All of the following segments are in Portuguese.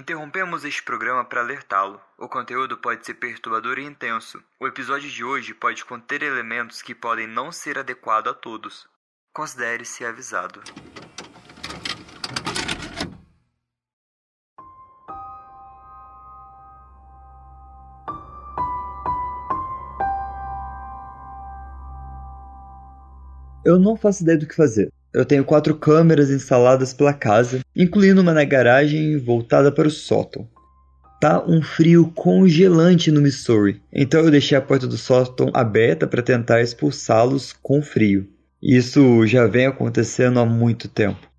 Interrompemos este programa para alertá-lo. O conteúdo pode ser perturbador e intenso. O episódio de hoje pode conter elementos que podem não ser adequados a todos. Considere-se avisado. Eu não faço ideia do que fazer. Eu tenho 4 câmeras instaladas pela casa, incluindo uma na garagem voltada para o sótão. Tá um frio congelante no Missouri, então eu deixei a porta do sótão aberta para tentar expulsá-los com frio. Isso já vem acontecendo há muito tempo.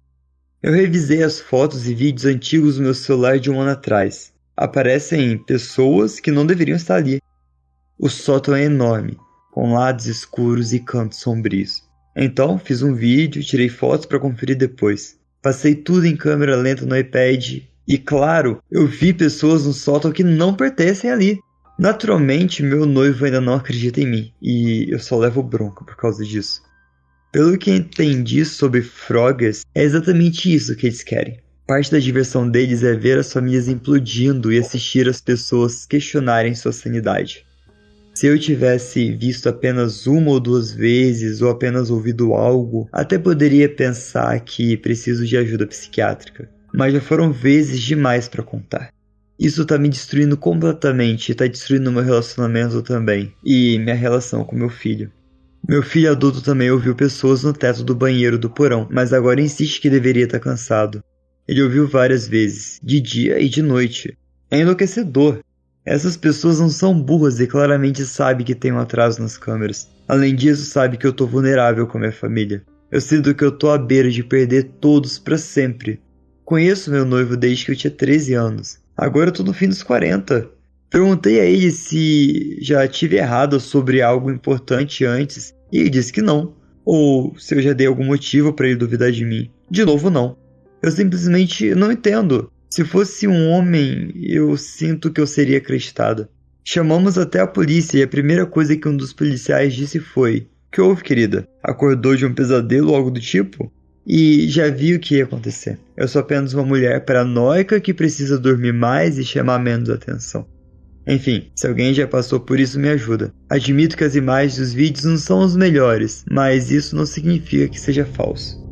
Eu revisei as fotos e vídeos antigos do meu celular de um ano atrás. Aparecem pessoas que não deveriam estar ali. O sótão é enorme, com lados escuros e cantos sombrios. Então, fiz um vídeo, tirei fotos para conferir depois. Passei tudo em câmera lenta no iPad e, claro, eu vi pessoas no sótão que não pertencem ali. Naturalmente, meu noivo ainda não acredita em mim e eu só levo bronca por causa disso. Pelo que entendi sobre Froggers, é exatamente isso que eles querem. Parte da diversão deles é ver as famílias implodindo e assistir as pessoas questionarem sua sanidade. Se eu tivesse visto apenas 1 ou 2 vezes ou apenas ouvido algo, até poderia pensar que preciso de ajuda psiquiátrica. Mas já foram vezes demais para contar. Isso tá me destruindo completamente e tá destruindo meu relacionamento também. E minha relação com meu filho. Meu filho adulto também ouviu pessoas no teto do banheiro do porão, mas agora insiste que deveria estar cansado. Ele ouviu várias vezes, de dia e de noite. É enlouquecedor. Essas pessoas não são burras e claramente sabem que tem um atraso nas câmeras. Além disso, sabe que eu tô vulnerável com a minha família. Eu sinto que eu tô à beira de perder todos pra sempre. Conheço meu noivo desde que eu tinha 13 anos. Agora eu tô no fim dos 40. Perguntei a ele se já tive errado sobre algo importante antes e ele disse que não. Ou se eu já dei algum motivo pra ele duvidar de mim. De novo, não. Eu simplesmente não entendo. Se fosse um homem, eu sinto que eu seria acreditado. Chamamos até a polícia e a primeira coisa que um dos policiais disse foi: "O que houve, querida? Acordou de um pesadelo ou algo do tipo?" E já vi o que ia acontecer. Eu sou apenas uma mulher paranoica que precisa dormir mais e chamar menos atenção. Enfim, se alguém já passou por isso, me ajuda. Admito que as imagens dos vídeos não são os melhores, mas isso não significa que seja falso.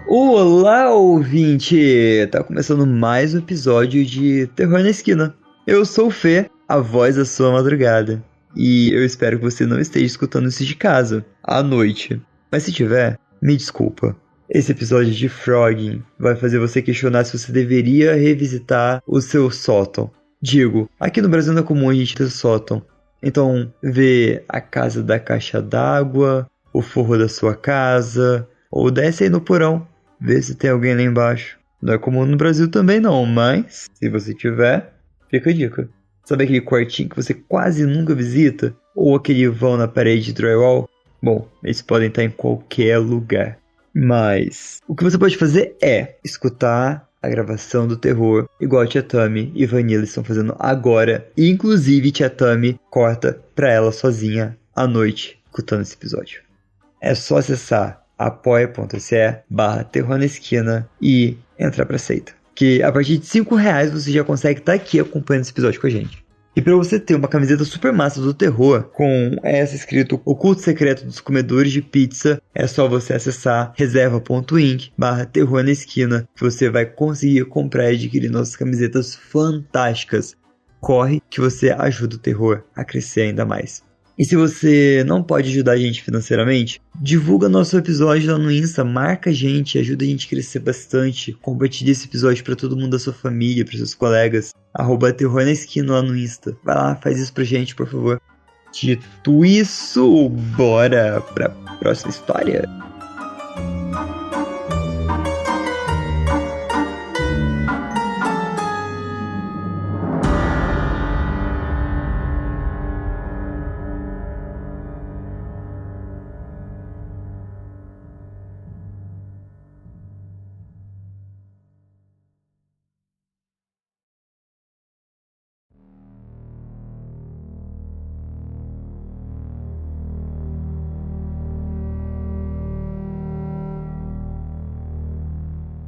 Olá, ouvinte! Tá começando mais um episódio de Terror na Esquina. Eu sou o Fê, a voz da sua madrugada. E eu espero que você não esteja escutando isso de casa, à noite. Mas se tiver, me desculpa. Esse episódio de Frogging vai fazer você questionar se você deveria revisitar o seu sótão. Digo, aqui no Brasil não é comum a gente ter sótão. Então, vê a casa da caixa d'água, o forro da sua casa, ou desce aí no porão. Vê se tem alguém lá embaixo. Não é comum no Brasil também não, mas se você tiver, fica a dica. Sabe aquele quartinho que você quase nunca visita? Ou aquele vão na parede de drywall? Bom, eles podem estar em qualquer lugar. Mas o que você pode fazer é escutar a gravação do terror, igual a Tia Tami e Vanilla estão fazendo agora. E inclusive Tia Tami corta pra ela sozinha à noite, escutando esse episódio. É só acessar apoia.se/Terror na Esquina e entrar pra seita. Que a partir de R$5 você já consegue estar aqui acompanhando esse episódio com a gente. E pra você ter uma camiseta super massa do terror, com essa escrito O Culto Secreto dos Comedores de Pizza, é só você acessar reserva.inc/Terror na Esquina, que você vai conseguir comprar e adquirir nossas camisetas fantásticas. Corre que você ajuda o terror a crescer ainda mais. E se você não pode ajudar a gente financeiramente, divulga nosso episódio lá no Insta, marca a gente, ajuda a gente a crescer bastante. Compartilha esse episódio para todo mundo da sua família, para seus colegas. @Terror na Esquina lá no Insta. Vai lá, faz isso pra gente, por favor. Dito isso, bora pra próxima história.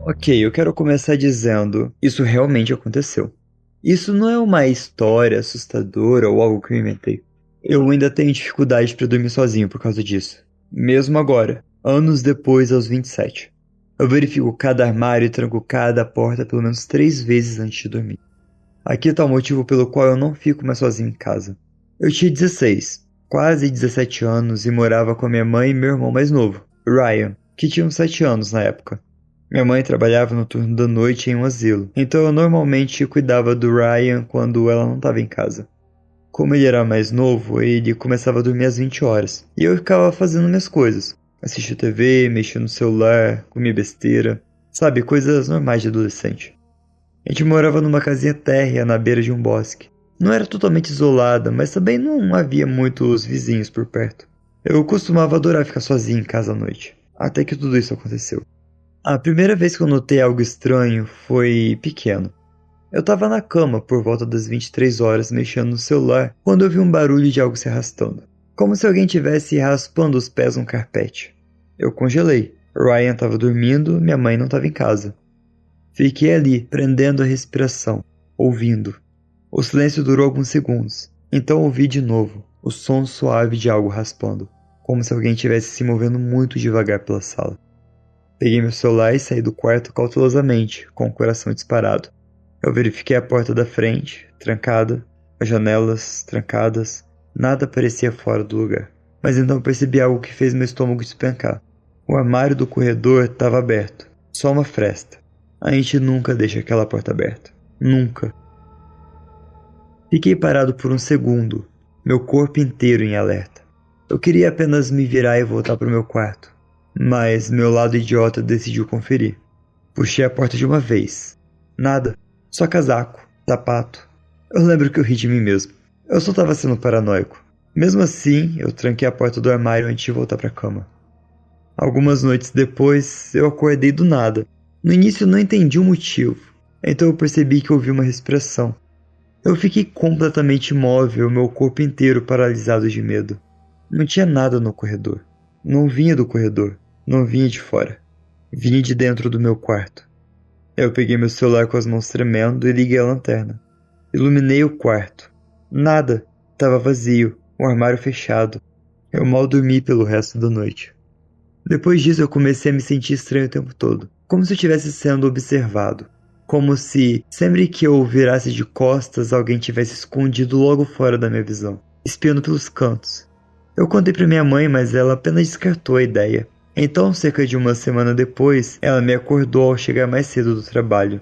Ok, eu quero começar dizendo, isso realmente aconteceu. Isso não é uma história assustadora ou algo que eu inventei. Eu ainda tenho dificuldade para dormir sozinho por causa disso. Mesmo agora, anos depois, aos 27. Eu verifico cada armário e tranco cada porta pelo menos 3 vezes antes de dormir. Aqui está o motivo pelo qual eu não fico mais sozinho em casa. Eu tinha 16, quase 17 anos e morava com a minha mãe e meu irmão mais novo, Ryan, que tinha uns 7 anos na época. Minha mãe trabalhava no turno da noite em um asilo, então eu normalmente cuidava do Ryan quando ela não estava em casa. Como ele era mais novo, ele começava a dormir às 20 horas, e eu ficava fazendo minhas coisas. Assistia TV, mexia no celular, comia besteira, sabe, coisas normais de adolescente. A gente morava numa casinha térrea na beira de um bosque. Não era totalmente isolada, mas também não havia muitos vizinhos por perto. Eu costumava adorar ficar sozinho em casa à noite, até que tudo isso aconteceu. A primeira vez que eu notei algo estranho foi pequeno. Eu estava na cama por volta das 23 horas mexendo no celular quando eu vi um barulho de algo se arrastando. Como se alguém tivesse raspando os pés num carpete. Eu congelei. Ryan estava dormindo, minha mãe não estava em casa. Fiquei ali, prendendo a respiração, ouvindo. O silêncio durou alguns segundos. Então ouvi de novo o som suave de algo raspando, como se alguém estivesse se movendo muito devagar pela sala. Peguei meu celular e saí do quarto cautelosamente, com o coração disparado. Eu verifiquei a porta da frente, trancada, as janelas trancadas, nada parecia fora do lugar. Mas então percebi algo que fez meu estômago despencar. O armário do corredor estava aberto, só uma fresta. A gente nunca deixa aquela porta aberta. Nunca. Fiquei parado por um segundo, meu corpo inteiro em alerta. Eu queria apenas me virar e voltar para o meu quarto. Mas meu lado idiota decidiu conferir. Puxei a porta de uma vez. Nada. Só casaco, sapato. Eu lembro que eu ri de mim mesmo. Eu só estava sendo paranoico. Mesmo assim, eu tranquei a porta do armário antes de voltar para a cama. Algumas noites depois, eu acordei do nada. No início eu não entendi o motivo. Então eu percebi que ouvi uma respiração. Eu fiquei completamente imóvel, meu corpo inteiro paralisado de medo. Não tinha nada no corredor. Não vinha do corredor. Não vinha de fora. Vinha de dentro do meu quarto. Eu peguei meu celular com as mãos tremendo e liguei a lanterna. Iluminei o quarto. Nada. Estava vazio. O armário fechado. Eu mal dormi pelo resto da noite. Depois disso eu comecei a me sentir estranho o tempo todo. Como se eu estivesse sendo observado. Como se, sempre que eu virasse de costas, alguém tivesse escondido logo fora da minha visão, espiando pelos cantos. Eu contei para minha mãe, mas ela apenas descartou a ideia. Então, cerca de uma semana depois, ela me acordou ao chegar mais cedo do trabalho.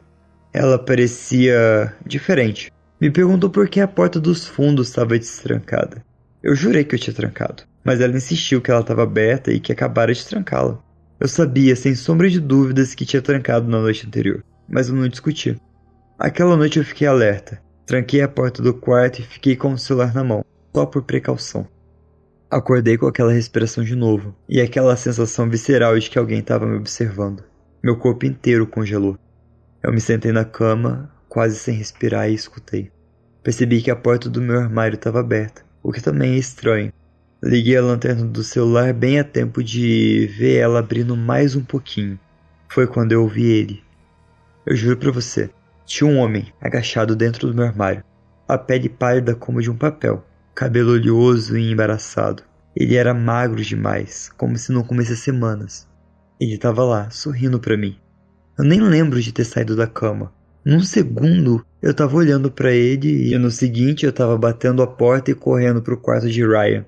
Ela parecia diferente. Me perguntou por que a porta dos fundos estava destrancada. Eu jurei que eu tinha trancado, mas ela insistiu que ela estava aberta e que acabara de trancá-la. Eu sabia, sem sombra de dúvidas, que tinha trancado na noite anterior, mas eu não discuti. Aquela noite eu fiquei alerta. Tranquei a porta do quarto e fiquei com o celular na mão, só por precaução. Acordei com aquela respiração de novo, e aquela sensação visceral de que alguém estava me observando. Meu corpo inteiro congelou. Eu me sentei na cama, quase sem respirar, e escutei. Percebi que a porta do meu armário estava aberta, o que também é estranho. Liguei a lanterna do celular bem a tempo de ver ela abrindo mais um pouquinho. Foi quando eu ouvi ele. Eu juro pra você, tinha um homem agachado dentro do meu armário, a pele pálida como de um papel, cabelo oleoso e embaraçado. Ele era magro demais, como se não comesse há semanas. Ele estava lá, sorrindo pra mim. Eu nem lembro de ter saído da cama. Num segundo, eu estava olhando pra ele e no seguinte eu estava batendo a porta e correndo pro quarto de Ryan.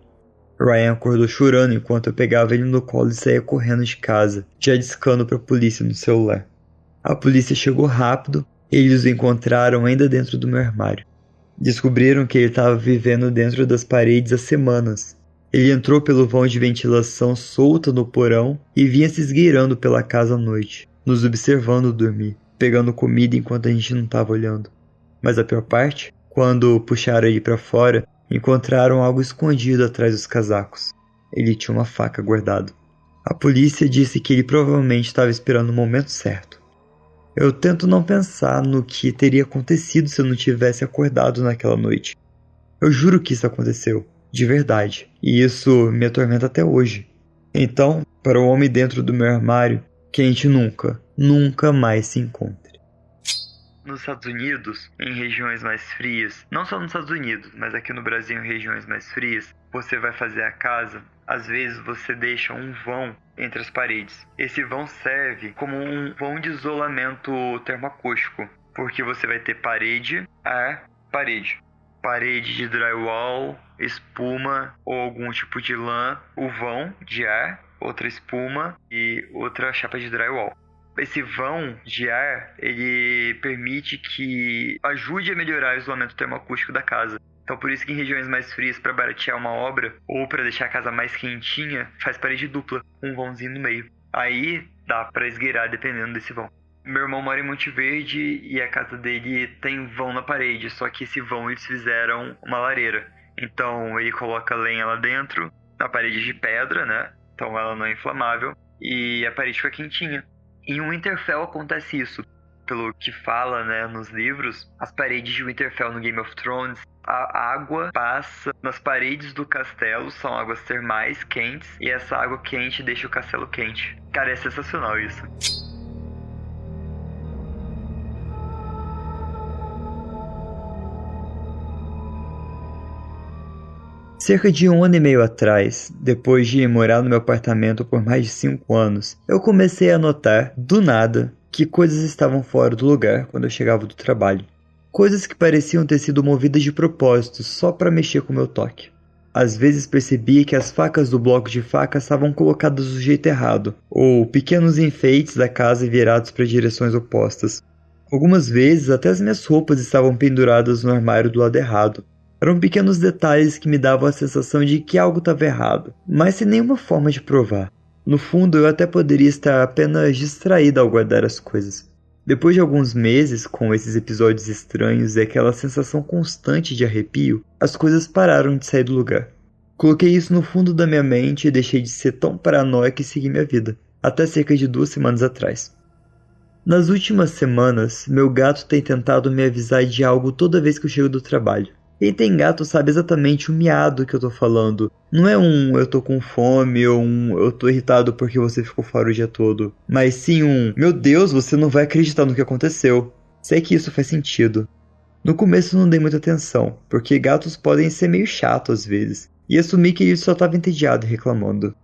Ryan acordou chorando enquanto eu pegava ele no colo e saía correndo de casa, já discando pra polícia no celular. A polícia chegou rápido e eles o encontraram ainda dentro do meu armário. Descobriram que ele estava vivendo dentro das paredes há semanas. Ele entrou pelo vão de ventilação solta no porão e vinha se esgueirando pela casa à noite, nos observando dormir, pegando comida enquanto a gente não estava olhando. Mas a pior parte, quando puxaram ele para fora, encontraram algo escondido atrás dos casacos. Ele tinha uma faca guardada. A polícia disse que ele provavelmente estava esperando o momento certo. Eu tento não pensar no que teria acontecido se eu não tivesse acordado naquela noite. Eu juro que isso aconteceu, de verdade, e isso me atormenta até hoje. Então, para o homem dentro do meu armário, que a gente nunca mais se encontre. Nos Estados Unidos, em regiões mais frias, não só nos Estados Unidos, mas aqui no Brasil em regiões mais frias, você vai fazer a casa, às vezes você deixa um vão entre as paredes. Esse vão serve como um vão de isolamento termoacústico, porque você vai ter parede, ar, parede. Parede de drywall, espuma ou algum tipo de lã, o vão de ar, outra espuma e outra chapa de drywall. Esse vão de ar, ele permite que ajude a melhorar o isolamento termoacústico da casa. Então por isso que em regiões mais frias, para baratear uma obra ou para deixar a casa mais quentinha, faz parede dupla, um vãozinho no meio. Aí dá para esgueirar dependendo desse vão. Meu irmão mora em Monte Verde e a casa dele tem vão na parede, só que esse vão eles fizeram uma lareira. Então ele coloca lenha lá dentro, na parede de pedra, né? Então ela não é inflamável e a parede fica quentinha. Em Winterfell acontece isso. Pelo que fala, né, nos livros, as paredes de Winterfell no Game of Thrones, a água passa nas paredes do castelo, são águas termais quentes, e essa água quente deixa o castelo quente. Cara, é sensacional isso. Cerca de 1 ano e meio atrás, depois de morar no meu apartamento por mais de 5 anos, eu comecei a notar, do nada, que coisas estavam fora do lugar quando eu chegava do trabalho. Coisas que pareciam ter sido movidas de propósito só para mexer com o meu toque. Às vezes percebia que as facas do bloco de faca estavam colocadas do jeito errado, ou pequenos enfeites da casa virados para direções opostas. Algumas vezes até as minhas roupas estavam penduradas no armário do lado errado. Eram pequenos detalhes que me davam a sensação de que algo estava errado, mas sem nenhuma forma de provar. No fundo, eu até poderia estar apenas distraído ao guardar as coisas. Depois de alguns meses, com esses episódios estranhos e aquela sensação constante de arrepio, as coisas pararam de sair do lugar. Coloquei isso no fundo da minha mente e deixei de ser tão paranoico e segui minha vida, até cerca de 2 semanas atrás. Nas últimas semanas, meu gato tem tentado me avisar de algo toda vez que eu chego do trabalho. Quem tem gato sabe exatamente o miado que eu tô falando. Não é um eu tô com fome ou um eu tô irritado porque você ficou fora o dia todo. Mas sim um meu Deus, você não vai acreditar no que aconteceu. Sei que isso faz sentido. No começo não dei muita atenção, porque gatos podem ser meio chatos às vezes. E assumi que ele só estava entediado e reclamando.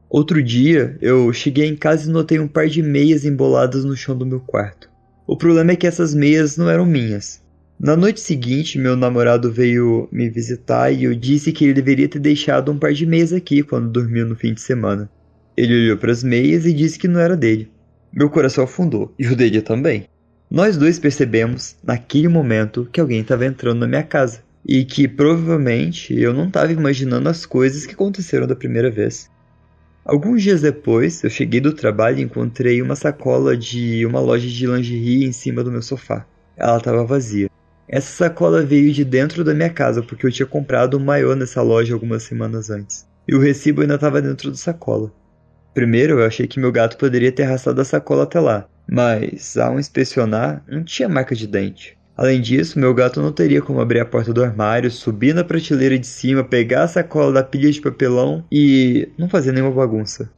Outro dia, eu cheguei em casa e notei um par de meias emboladas no chão do meu quarto. O problema é que essas meias não eram minhas. Na noite seguinte, meu namorado veio me visitar e eu disse que ele deveria ter deixado um par de meias aqui quando dormiu no fim de semana. Ele olhou para as meias e disse que não era dele. Meu coração afundou, e o dele também. Nós dois percebemos, naquele momento, que alguém estava entrando na minha casa. E que, provavelmente, eu não estava imaginando as coisas que aconteceram da primeira vez. Alguns dias depois, eu cheguei do trabalho e encontrei uma sacola de uma loja de lingerie em cima do meu sofá. Ela estava vazia. Essa sacola veio de dentro da minha casa porque eu tinha comprado um maiô nessa loja algumas semanas antes. E o recibo ainda estava dentro da sacola. Primeiro eu achei que meu gato poderia ter arrastado a sacola até lá, mas ao inspecionar não tinha marca de dente. Além disso, meu gato não teria como abrir a porta do armário, subir na prateleira de cima, pegar a sacola da pilha de papelão e não fazer nenhuma bagunça.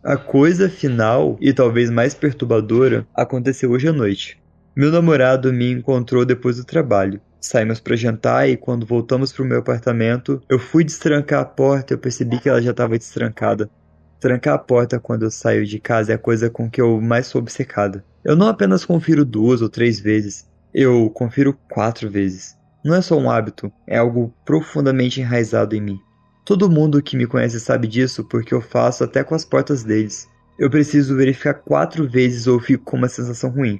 A coisa final, e talvez mais perturbadora, aconteceu hoje à noite. Meu namorado me encontrou depois do trabalho. Saímos para jantar e quando voltamos para o meu apartamento, eu fui destrancar a porta e eu percebi que ela já estava destrancada. Trancar a porta quando eu saio de casa é a coisa com que eu mais sou obcecada. Eu não apenas confiro 2 ou 3 vezes, eu confiro 4 vezes. Não é só um hábito, é algo profundamente enraizado em mim. Todo mundo que me conhece sabe disso porque eu faço até com as portas deles. Eu preciso verificar 4 vezes ou fico com uma sensação ruim.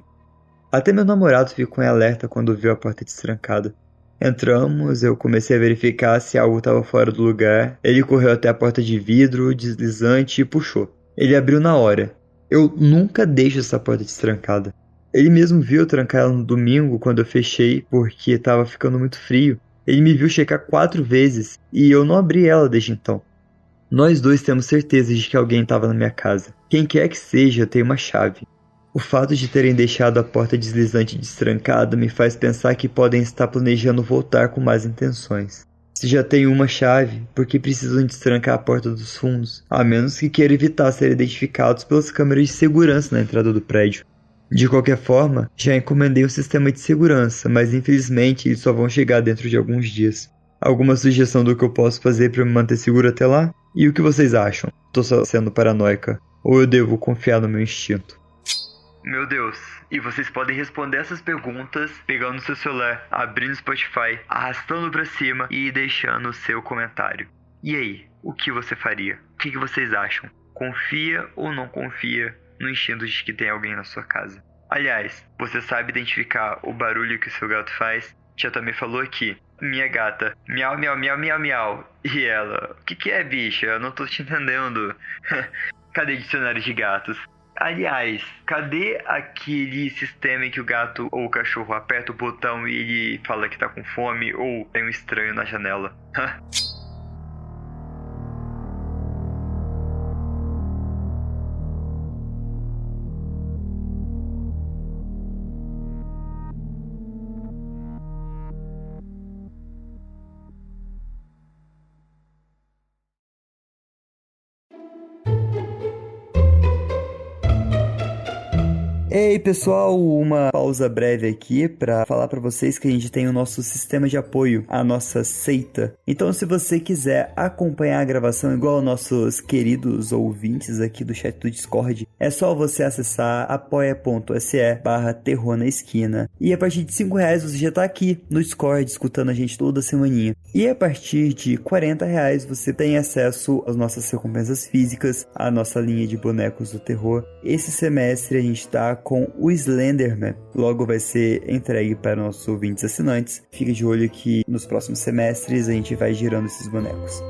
Até meu namorado ficou em alerta quando viu a porta destrancada. Entramos, eu comecei a verificar se algo estava fora do lugar. Ele correu até a porta de vidro, deslizante e puxou. Ele abriu na hora. Eu nunca deixo essa porta destrancada. Ele mesmo viu eu trancar ela no domingo quando eu fechei porque estava ficando muito frio. Ele me viu checar 4 vezes e eu não abri ela desde então. Nós dois temos certeza de que alguém estava na minha casa. Quem quer que seja tem uma chave. O fato de terem deixado a porta deslizante destrancada me faz pensar que podem estar planejando voltar com más intenções. Se já tem uma chave, por que precisam destrancar a porta dos fundos? A menos que queiram evitar ser identificados pelas câmeras de segurança na entrada do prédio. De qualquer forma, já encomendei um sistema de segurança, mas infelizmente eles só vão chegar dentro de alguns dias. Alguma sugestão do que eu posso fazer para me manter seguro até lá? E o que vocês acham? Tô só sendo paranoica? Ou eu devo confiar no meu instinto? Meu Deus, e vocês podem responder essas perguntas pegando seu celular, abrindo o Spotify, arrastando pra cima e deixando o seu comentário. E aí, o que você faria? O que vocês acham? Confia ou não confia no instinto de que tem alguém na sua casa? Aliás, você sabe identificar o barulho que o seu gato faz? Tia também falou aqui, minha gata, miau, miau, miau, miau, miau. E ela, o que é, bicha? Eu não tô te entendendo. Cadê dicionário de gatos? Aliás, cadê aquele sistema em que o gato ou o cachorro aperta o botão e ele fala que tá com fome ou tem um estranho na janela? Ei pessoal, uma pausa breve aqui para falar para vocês que a gente tem o nosso sistema de apoio, a nossa seita. Então se você quiser acompanhar a gravação igual nossos queridos ouvintes aqui do chat do Discord, é só você acessar apoia.se/terror na esquina. E a partir de R$5 você já tá aqui no Discord escutando a gente toda semaninha. E a partir de R$40 você tem acesso às nossas recompensas físicas, à nossa linha de bonecos do terror. Esse semestre a gente tá com o Slenderman. Logo vai ser entregue para nossos ouvintes assinantes. Fica de olho que nos próximos semestres a gente vai girando esses bonecos.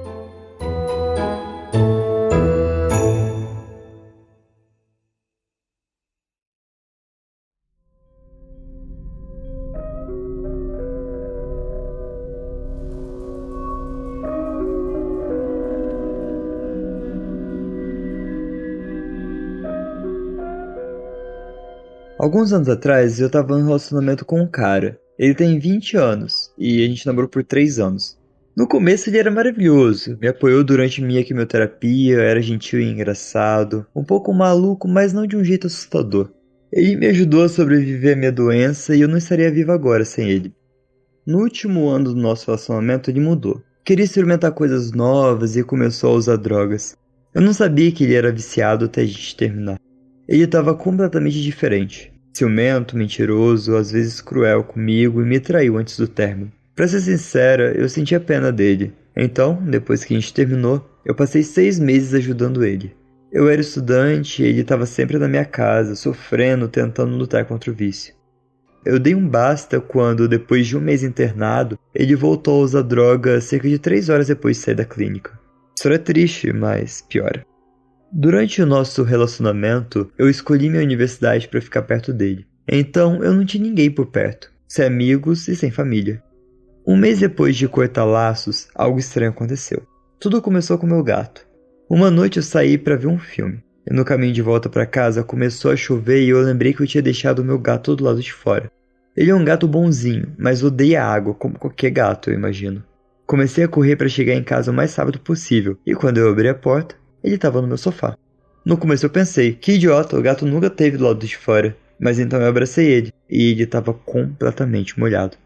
Alguns anos atrás, eu tava em um relacionamento com um cara. Ele tem 20 anos, e a gente namorou por 3 anos. No começo ele era maravilhoso, me apoiou durante minha quimioterapia, era gentil e engraçado, um pouco maluco, mas não de um jeito assustador. Ele me ajudou a sobreviver à minha doença e eu não estaria vivo agora sem ele. No último ano do nosso relacionamento ele mudou. Queria experimentar coisas novas e começou a usar drogas. Eu não sabia que ele era viciado até a gente terminar. Ele estava completamente diferente. Ciumento, mentiroso, às vezes cruel comigo e me traiu antes do término. Pra ser sincera, eu sentia pena dele. Então, depois que a gente terminou, eu passei 6 meses ajudando ele. Eu era estudante e ele estava sempre na minha casa, sofrendo, tentando lutar contra o vício. Eu dei um basta quando, depois de um mês internado, ele voltou a usar droga cerca de 3 horas depois de sair da clínica. Isso era triste, mas piora. Durante o nosso relacionamento, eu escolhi minha universidade para ficar perto dele. Então, eu não tinha ninguém por perto, sem amigos e sem família. Um mês depois de cortar laços, algo estranho aconteceu. Tudo começou com meu gato. Uma noite eu saí para ver um filme. E no caminho de volta para casa começou a chover e eu lembrei que eu tinha deixado o meu gato do lado de fora. Ele é um gato bonzinho, mas odeia água, como qualquer gato, eu imagino. Comecei a correr para chegar em casa o mais rápido possível, e quando eu abri a porta, ele estava no meu sofá. No começo eu pensei, que idiota, o gato nunca esteve do lado de fora. Mas então eu abracei ele, e ele estava completamente molhado.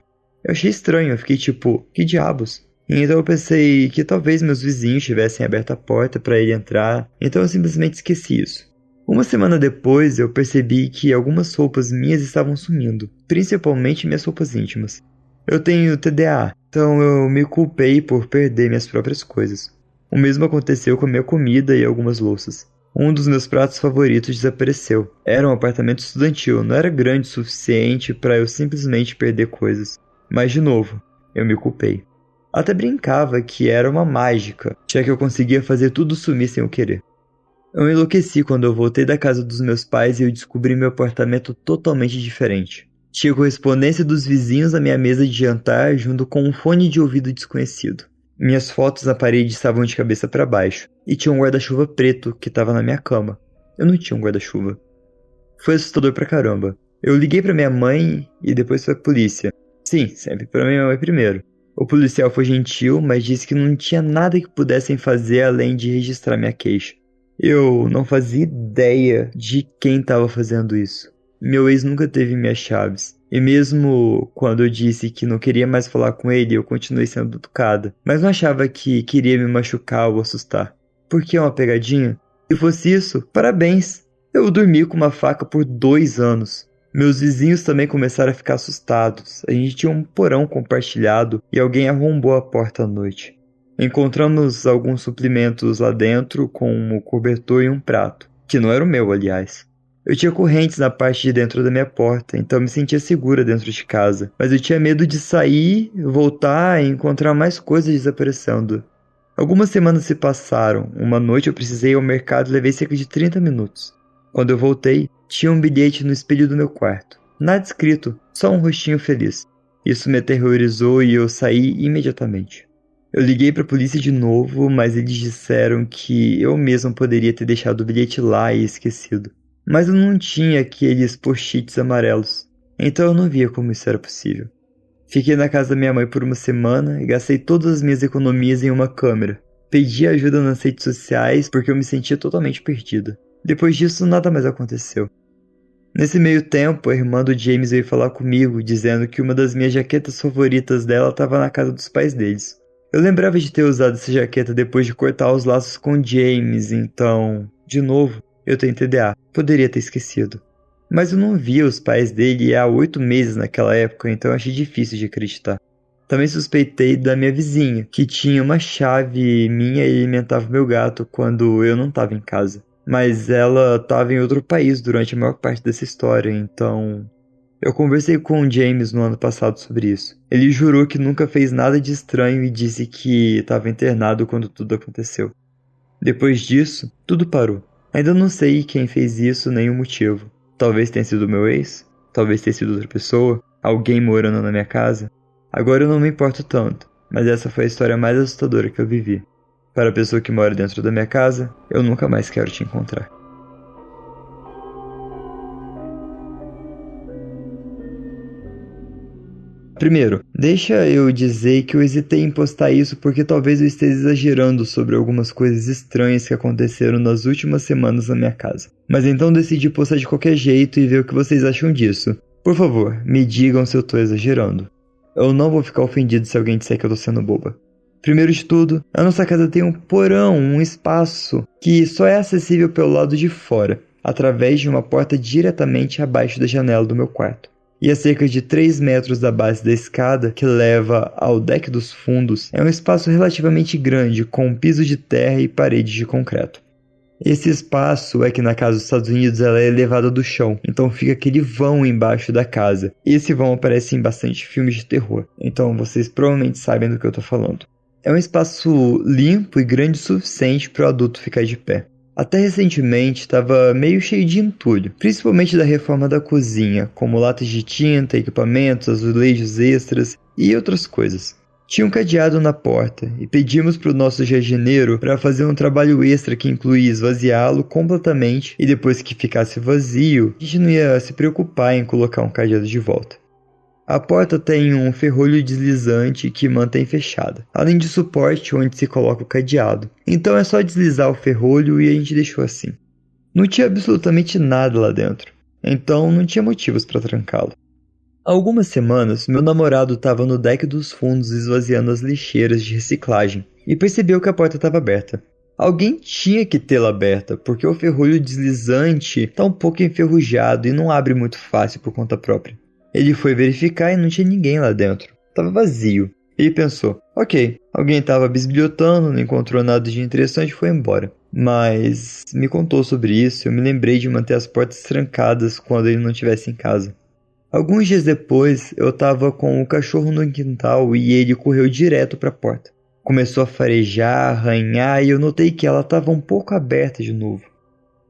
Eu achei estranho, eu fiquei tipo, que diabos? E então eu pensei que talvez meus vizinhos tivessem aberto a porta para ele entrar, então eu simplesmente esqueci isso. Uma semana depois eu percebi que algumas roupas minhas estavam sumindo, principalmente minhas roupas íntimas. Eu tenho TDAH, então eu me culpei por perder minhas próprias coisas. O mesmo aconteceu com a minha comida e algumas louças. Um dos meus pratos favoritos desapareceu. Era um apartamento estudantil, não era grande o suficiente para eu simplesmente perder coisas. Mas de novo, eu me culpei. Até brincava que era uma mágica, já que eu conseguia fazer tudo sumir sem eu querer. Eu enlouqueci quando eu voltei da casa dos meus pais e eu descobri meu apartamento totalmente diferente. Tinha correspondência dos vizinhos à minha mesa de jantar junto com um fone de ouvido desconhecido. Minhas fotos na parede estavam de cabeça para baixo, e tinha um guarda-chuva preto que estava na minha cama. Eu não tinha um guarda-chuva. Foi assustador pra caramba. Eu liguei pra minha mãe e depois pra polícia. Sim, sempre pra minha mãe primeiro. O policial foi gentil, mas disse que não tinha nada que pudessem fazer além de registrar minha queixa. Eu não fazia ideia de quem estava fazendo isso. Meu ex nunca teve minhas chaves. E mesmo quando eu disse que não queria mais falar com ele, eu continuei sendo educada. Mas não achava que queria me machucar ou assustar. Por que uma pegadinha? Se fosse isso, parabéns! Eu dormi com uma faca por 2 anos. Meus vizinhos também começaram a ficar assustados. A gente tinha um porão compartilhado e alguém arrombou a porta à noite. Encontramos alguns suprimentos lá dentro com um cobertor e um prato, que não era o meu, aliás. Eu tinha correntes na parte de dentro da minha porta, então me sentia segura dentro de casa. Mas eu tinha medo de sair, voltar e encontrar mais coisas desaparecendo. Algumas semanas se passaram. Uma noite eu precisei ir ao mercado e levei cerca de 30 minutos. Quando eu voltei, tinha um bilhete no espelho do meu quarto. Nada escrito, só um rostinho feliz. Isso me aterrorizou e eu saí imediatamente. Eu liguei para a polícia de novo, mas eles disseram que eu mesmo poderia ter deixado o bilhete lá e esquecido. Mas eu não tinha aqueles post-its amarelos, então eu não via como isso era possível. Fiquei na casa da minha mãe por uma semana e gastei todas as minhas economias em uma câmera. Pedi ajuda nas redes sociais porque eu me sentia totalmente perdida. Depois disso, nada mais aconteceu. Nesse meio tempo, a irmã do James veio falar comigo, dizendo que uma das minhas jaquetas favoritas dela estava na casa dos pais deles. Eu lembrava de ter usado essa jaqueta depois de cortar os laços com James, então, de novo, eu tenho TDA. Poderia ter esquecido. Mas eu não via os pais dele há 8 meses naquela época, então achei difícil de acreditar. Também suspeitei da minha vizinha, que tinha uma chave minha e alimentava o meu gato quando eu não estava em casa. Mas ela estava em outro país durante a maior parte dessa história, então... Eu conversei com o James no ano passado sobre isso. Ele jurou que nunca fez nada de estranho e disse que estava internado quando tudo aconteceu. Depois disso, tudo parou. Ainda não sei quem fez isso nem o motivo. Talvez tenha sido meu ex, talvez tenha sido outra pessoa, alguém morando na minha casa. Agora eu não me importo tanto, mas essa foi a história mais assustadora que eu vivi. Para a pessoa que mora dentro da minha casa, eu nunca mais quero te encontrar. Primeiro, deixa eu dizer que eu hesitei em postar isso porque talvez eu esteja exagerando sobre algumas coisas estranhas que aconteceram nas últimas semanas na minha casa. Mas então decidi postar de qualquer jeito e ver o que vocês acham disso. Por favor, me digam se eu tô exagerando. Eu não vou ficar ofendido se alguém disser que eu tô sendo boba. Primeiro de tudo, a nossa casa tem um porão, um espaço, que só é acessível pelo lado de fora, através de uma porta diretamente abaixo da janela do meu quarto. E a cerca de 3 metros da base da escada, que leva ao deck dos fundos, é um espaço relativamente grande, com um piso de terra e paredes de concreto. Esse espaço é que na casa dos Estados Unidos ela é elevada do chão, então fica aquele vão embaixo da casa. Esse vão aparece em bastante filmes de terror, então vocês provavelmente sabem do que eu estou falando. É um espaço limpo e grande o suficiente para o adulto ficar de pé. Até recentemente estava meio cheio de entulho, principalmente da reforma da cozinha, como latas de tinta, equipamentos, azulejos extras e outras coisas. Tinha um cadeado na porta e pedimos para o nosso jardineiro para fazer um trabalho extra que incluía esvaziá-lo completamente e depois que ficasse vazio, a gente não ia se preocupar em colocar um cadeado de volta. A porta tem um ferrolho deslizante que mantém fechada, além de suporte onde se coloca o cadeado. Então é só deslizar o ferrolho e a gente deixou assim. Não tinha absolutamente nada lá dentro, então não tinha motivos para trancá-lo. Há algumas semanas, meu namorado estava no deck dos fundos esvaziando as lixeiras de reciclagem e percebeu que a porta estava aberta. Alguém tinha que tê-la aberta, porque o ferrolho deslizante está um pouco enferrujado e não abre muito fácil por conta própria. Ele foi verificar e não tinha ninguém lá dentro. Estava vazio. Ele pensou, ok, alguém estava bisbilhotando, não encontrou nada de interessante e foi embora. Mas me contou sobre isso e eu me lembrei de manter as portas trancadas quando ele não estivesse em casa. Alguns dias depois, eu estava com o cachorro no quintal e ele correu direto para a porta. Começou a farejar, arranhar e eu notei que ela estava um pouco aberta de novo.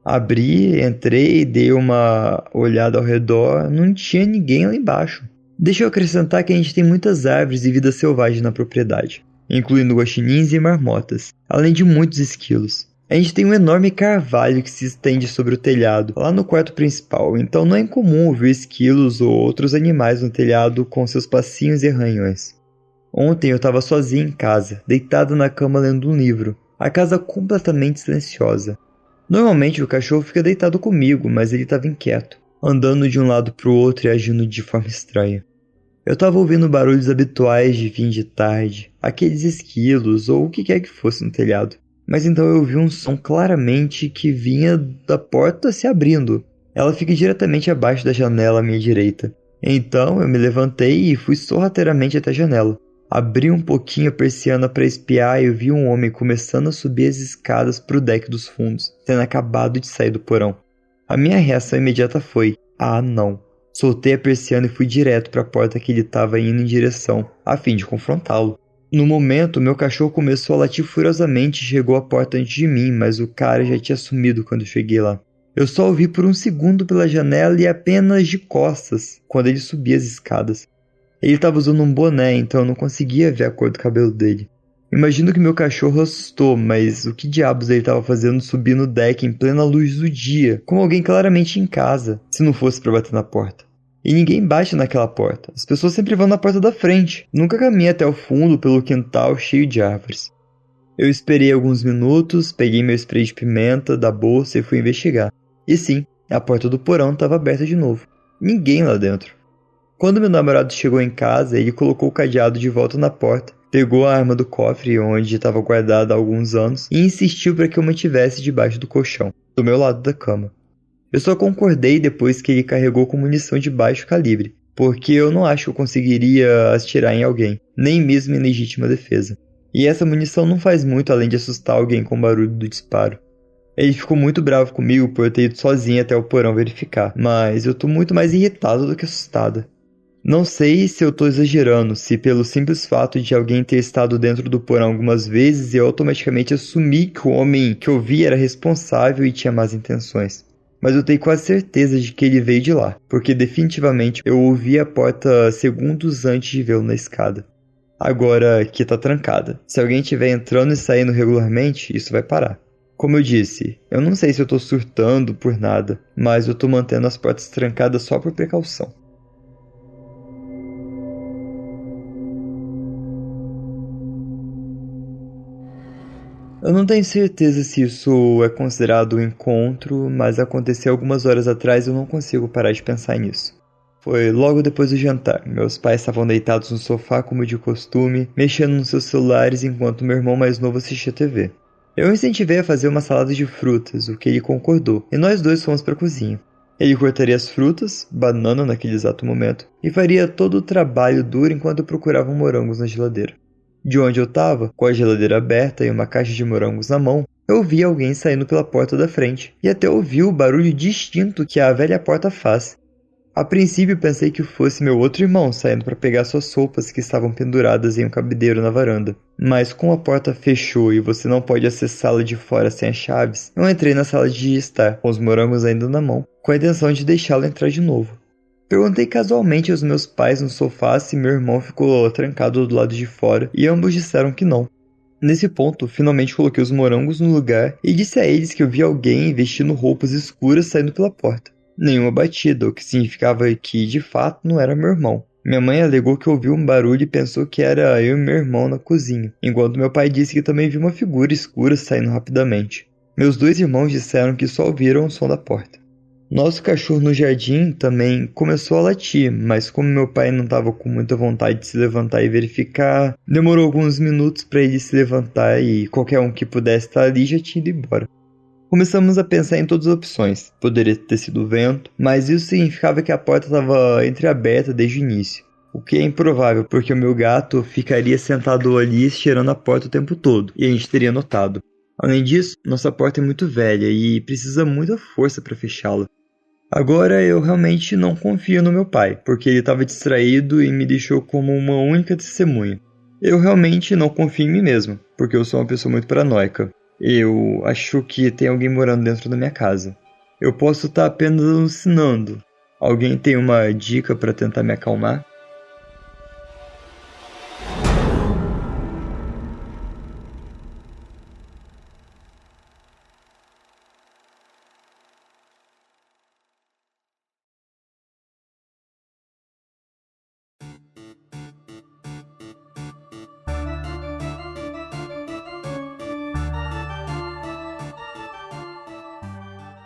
Abri, entrei, dei uma olhada ao redor, não tinha ninguém lá embaixo. Deixa eu acrescentar que a gente tem muitas árvores e vida selvagem na propriedade, incluindo guaxinins e marmotas, além de muitos esquilos. A gente tem um enorme carvalho que se estende sobre o telhado, lá no quarto principal, então não é incomum ver esquilos ou outros animais no telhado com seus passinhos e arranhões. Ontem eu estava sozinho em casa, deitado na cama lendo um livro. A casa completamente silenciosa. Normalmente o cachorro fica deitado comigo, mas ele estava inquieto, andando de um lado para o outro e agindo de forma estranha. Eu estava ouvindo barulhos habituais de fim de tarde, aqueles esquilos ou o que quer que fosse no telhado. Mas então eu ouvi um som claramente que vinha da porta se abrindo. Ela fica diretamente abaixo da janela à minha direita. Então eu me levantei e fui sorrateiramente até a janela. Abri um pouquinho a persiana para espiar e eu vi um homem começando a subir as escadas para o deck dos fundos, tendo acabado de sair do porão. A minha reação imediata foi: ah, não. Soltei a persiana e fui direto para a porta que ele estava indo em direção, a fim de confrontá-lo. No momento, meu cachorro começou a latir furiosamente e chegou à porta antes de mim, mas o cara já tinha sumido quando eu cheguei lá. Eu só o vi por um segundo pela janela e apenas de costas, quando ele subia as escadas. Ele estava usando um boné, então eu não conseguia ver a cor do cabelo dele. Imagino que meu cachorro assustou, mas o que diabos ele estava fazendo subir no deck em plena luz do dia, com alguém claramente em casa, se não fosse para bater na porta? E ninguém bate naquela porta. As pessoas sempre vão na porta da frente. Nunca caminha até o fundo pelo quintal cheio de árvores. Eu esperei alguns minutos, peguei meu spray de pimenta da bolsa e fui investigar. E sim, a porta do porão estava aberta de novo. Ninguém lá dentro. Quando meu namorado chegou em casa, ele colocou o cadeado de volta na porta, pegou a arma do cofre onde estava guardada há alguns anos e insistiu para que eu mantivesse debaixo do colchão, do meu lado da cama. Eu só concordei depois que ele carregou com munição de baixo calibre, porque eu não acho que eu conseguiria atirar em alguém, nem mesmo em legítima defesa. E essa munição não faz muito além de assustar alguém com o barulho do disparo. Ele ficou muito bravo comigo por eu ter ido sozinho até o porão verificar, mas eu tô muito mais irritado do que assustado. Não sei se eu tô exagerando, se pelo simples fato de alguém ter estado dentro do porão algumas vezes eu automaticamente assumi que o homem que eu vi era responsável e tinha más intenções. Mas eu tenho quase certeza de que ele veio de lá, porque definitivamente eu ouvi a porta segundos antes de vê-lo na escada. Agora que tá trancada. Se alguém estiver entrando e saindo regularmente, isso vai parar. Como eu disse, eu não sei se eu tô surtando por nada, mas eu tô mantendo as portas trancadas só por precaução. Eu não tenho certeza se isso é considerado um encontro, mas aconteceu algumas horas atrás e eu não consigo parar de pensar nisso. Foi logo depois do jantar. Meus pais estavam deitados no sofá como de costume, mexendo nos seus celulares enquanto meu irmão mais novo assistia TV. Eu o incentivei a fazer uma salada de frutas, o que ele concordou, e nós dois fomos para a cozinha. Ele cortaria as frutas, banana naquele exato momento, e faria todo o trabalho duro enquanto procurava morangos na geladeira. De onde eu estava, com a geladeira aberta e uma caixa de morangos na mão, eu ouvi alguém saindo pela porta da frente, e até ouvi o barulho distinto que a velha porta faz. A princípio pensei que fosse meu outro irmão saindo para pegar suas roupas que estavam penduradas em um cabideiro na varanda. Mas como a porta fechou e você não pode acessá-la de fora sem as chaves, eu entrei na sala de estar, com os morangos ainda na mão, com a intenção de deixá-lo entrar de novo. Perguntei casualmente aos meus pais no sofá se meu irmão ficou trancado do lado de fora e ambos disseram que não. Nesse ponto, finalmente coloquei os morangos no lugar e disse a eles que eu vi alguém vestindo roupas escuras saindo pela porta. Nenhuma batida, o que significava que, de fato, não era meu irmão. Minha mãe alegou que ouviu um barulho e pensou que era eu e meu irmão na cozinha, enquanto meu pai disse que também viu uma figura escura saindo rapidamente. Meus dois irmãos disseram que só ouviram o som da porta. Nosso cachorro no jardim também começou a latir, mas como meu pai não estava com muita vontade de se levantar e verificar, demorou alguns minutos para ele se levantar e qualquer um que pudesse estar ali já tinha ido embora. Começamos a pensar em todas as opções. Poderia ter sido o vento, mas isso significava que a porta estava entreaberta desde o início. O que é improvável, porque o meu gato ficaria sentado ali cheirando a porta o tempo todo, e a gente teria notado. Além disso, nossa porta é muito velha e precisa muita força para fechá-la. Agora eu realmente não confio no meu pai, porque ele estava distraído e me deixou como uma única testemunha. Eu realmente não confio em mim mesmo, porque eu sou uma pessoa muito paranoica. Eu acho que tem alguém morando dentro da minha casa. Eu posso estar apenas alucinando. Alguém tem uma dica para tentar me acalmar?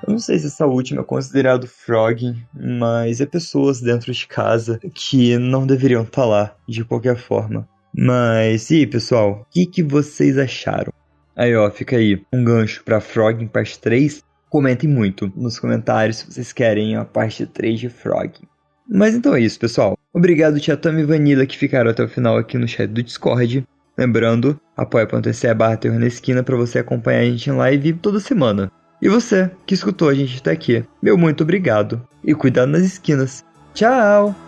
Eu não sei se essa última é considerado frogging, mas é pessoas dentro de casa que não deveriam estar lá, de qualquer forma. Mas, e aí, pessoal, o que vocês acharam? Aí, ó, fica aí um gancho pra Frogging parte 3. Comentem muito nos comentários se vocês querem a parte 3 de Frogging. Mas então é isso, pessoal. Obrigado, Tia Tami e Vanilla, que ficaram até o final aqui no chat do Discord. Lembrando, apoia.se/Terror na Esquina pra você acompanhar a gente em live toda semana. E você, que escutou a gente até aqui, meu muito obrigado. E cuidado nas esquinas. Tchau!